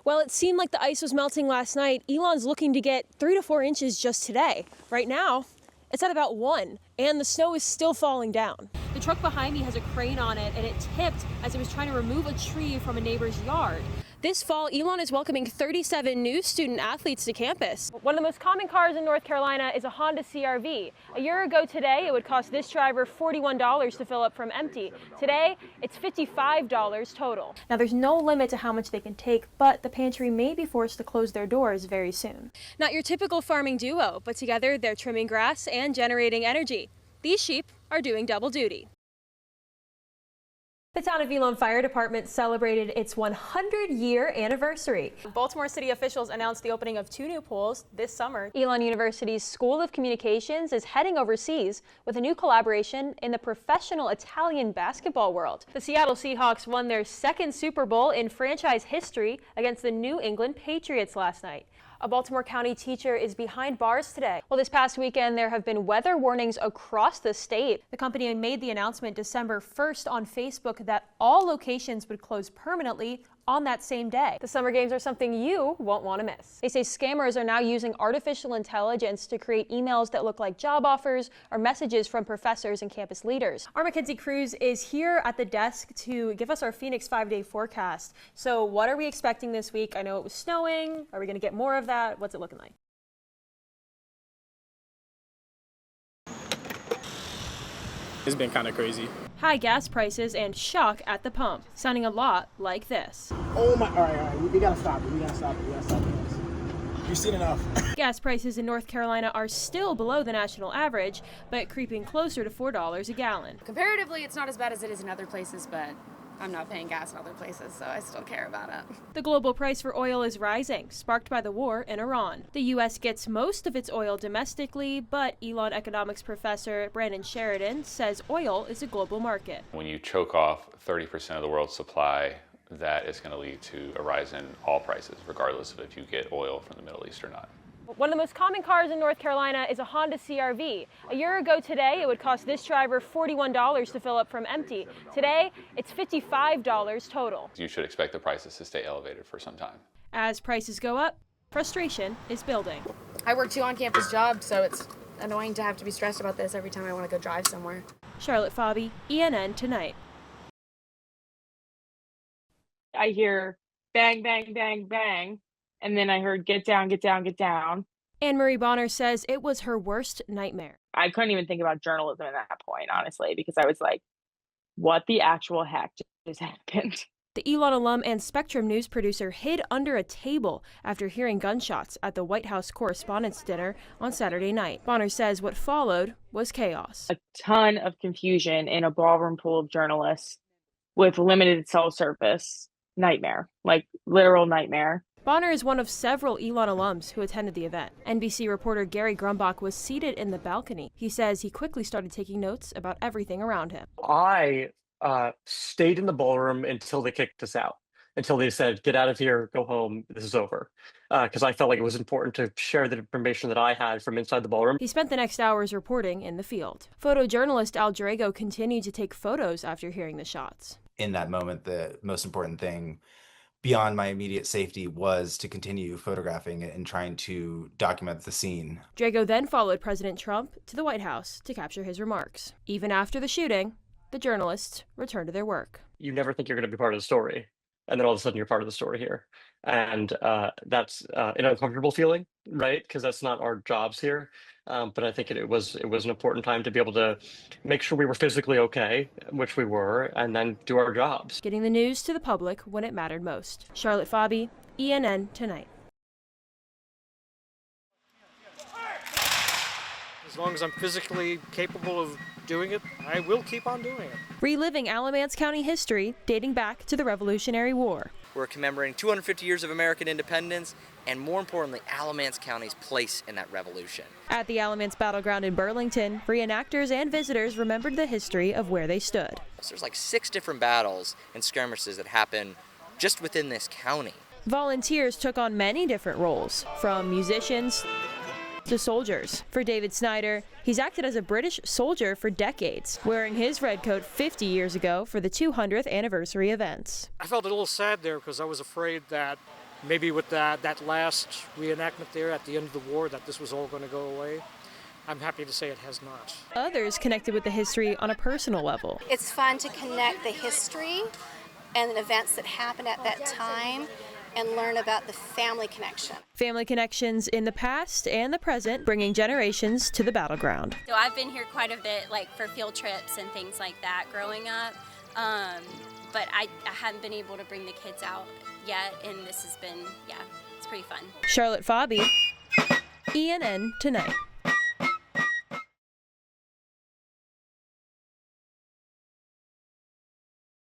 Well, it seemed like the ice was melting last night. Elon's looking to get 3 to 4 inches just today. Right now, it's at about 1, and the snow is still falling down. The truck behind me has a crane on it, and it tipped as it was trying to remove a tree from a neighbor's yard. This fall, Elon is welcoming 37 new student athletes to campus. One of the most common cars in North Carolina is a Honda CR-V. A year ago today, it would cost this driver $41 to fill up from empty. Today, it's $55 total. Now, there's no limit to how much they can take, but the pantry may be forced to close their doors very soon. Not your typical farming duo, but together they're trimming grass and generating energy. These sheep are doing double duty. The town of Elon Fire Department celebrated its 100-year anniversary. Baltimore city officials announced the opening of 2 new pools this summer. Elon University's School of Communications is heading overseas with a new collaboration in the professional Italian basketball world. The Seattle Seahawks won their 2nd Super Bowl in franchise history against the New England Patriots last night. A Baltimore County teacher is behind bars today. Well, this past weekend, there have been weather warnings across the state. The company made the announcement December 1st on Facebook that all locations would close permanently on that same day. The summer games are something you won't want to miss. They say scammers are now using artificial intelligence to create emails that look like job offers or messages from professors and campus leaders. Our Mackenzie Cruz is here at the desk to give us our Phoenix 5-day forecast. So what are we expecting this week? I know it was snowing. Are we going to get more of that? What's it looking like? It's been kind of crazy. High gas prices and shock at the pump, sounding a lot like this. Oh my, all right, we gotta stop it, we gotta stop this. You've seen enough. Gas prices in North Carolina are still below the national average, but creeping closer to $4 a gallon. Comparatively, it's not as bad as it is in other places, but I'm not paying gas in other places, so I still care about it. The global price for oil is rising, sparked by the war in Iran. The U.S. gets most of its oil domestically, but Elon economics professor Brandon Sheridan says oil is a global market. When you choke off 30% of the world's supply, that is going to lead to a rise in all prices, regardless of if you get oil from the Middle East or not. One of the most common cars in North Carolina is a Honda CR-V. A year ago today, it would cost this driver $41 to fill up from empty. Today, it's $55 total. You should expect the prices to stay elevated for some time. As prices go up, frustration is building. I work 2 on-campus jobs, so it's annoying to have to be stressed about this every time I want to go drive somewhere. Charlotte Pfabe, ENN Tonight. I hear bang, bang, bang, bang. And then I heard, get down, get down, get down. Anne-Marie Bonner says it was her worst nightmare. I couldn't even think about journalism at that point, honestly, because I was like, what the actual heck just happened? The Elon alum and Spectrum News producer hid under a table after hearing gunshots at the White House Correspondents' Dinner on Saturday night. Bonner says what followed was chaos. A ton of confusion in a ballroom full of journalists with limited cell service. Nightmare, like literal nightmare. Bonner is one of several Elon alums who attended the event. NBC reporter Gary Grumbach was seated in the balcony. He says he quickly started taking notes about everything around him. I stayed in the ballroom until they kicked us out, until they said, get out of here, go home, this is over. Because I felt like it was important to share the information that I had from inside the ballroom. He spent the next hours reporting in the field. Photojournalist Al Drago continued to take photos after hearing the shots. In that moment, the most important thing beyond my immediate safety was to continue photographing it and trying to document the scene. Drago then followed President Trump to the White House to capture his remarks. Even after the shooting, the journalists returned to their work. You never think you're going to be part of the story. And then all of a sudden you're part of the story here. And that's an uncomfortable feeling, right? Because that's not our jobs here. But I think it was an important time to be able to make sure we were physically okay, which we were, and then do our jobs. Getting the news to the public when it mattered most. Charlotte Pfabe, ENN Tonight. As long as I'm physically capable of doing it, I will keep on doing it. Reliving Alamance County history dating back to the Revolutionary War. We're commemorating 250 years of American independence and, more importantly, Alamance County's place in that revolution. At the Alamance Battleground in Burlington, reenactors and visitors remembered the history of where they stood. So there's like 6 different battles and skirmishes that happen just within this county. Volunteers took on many different roles, from musicians to soldiers. For David Snyder, he's acted as a British soldier for decades, wearing his red coat 50 years ago for the 200th anniversary events. I felt a little sad there because I was afraid that maybe with that last reenactment there at the end of the war, that this was all going to go away. I'm happy to say it has not. Others connected with the history on a personal level. It's fun to connect the history and events that happened at that time and learn about the family connection. Family connections in the past and the present, bringing generations to the battleground. So I've been here quite a bit, like for field trips and things like that growing up, but I haven't been able to bring the kids out yet, and this has been, it's pretty fun. Charlotte Pfabe, ENN Tonight.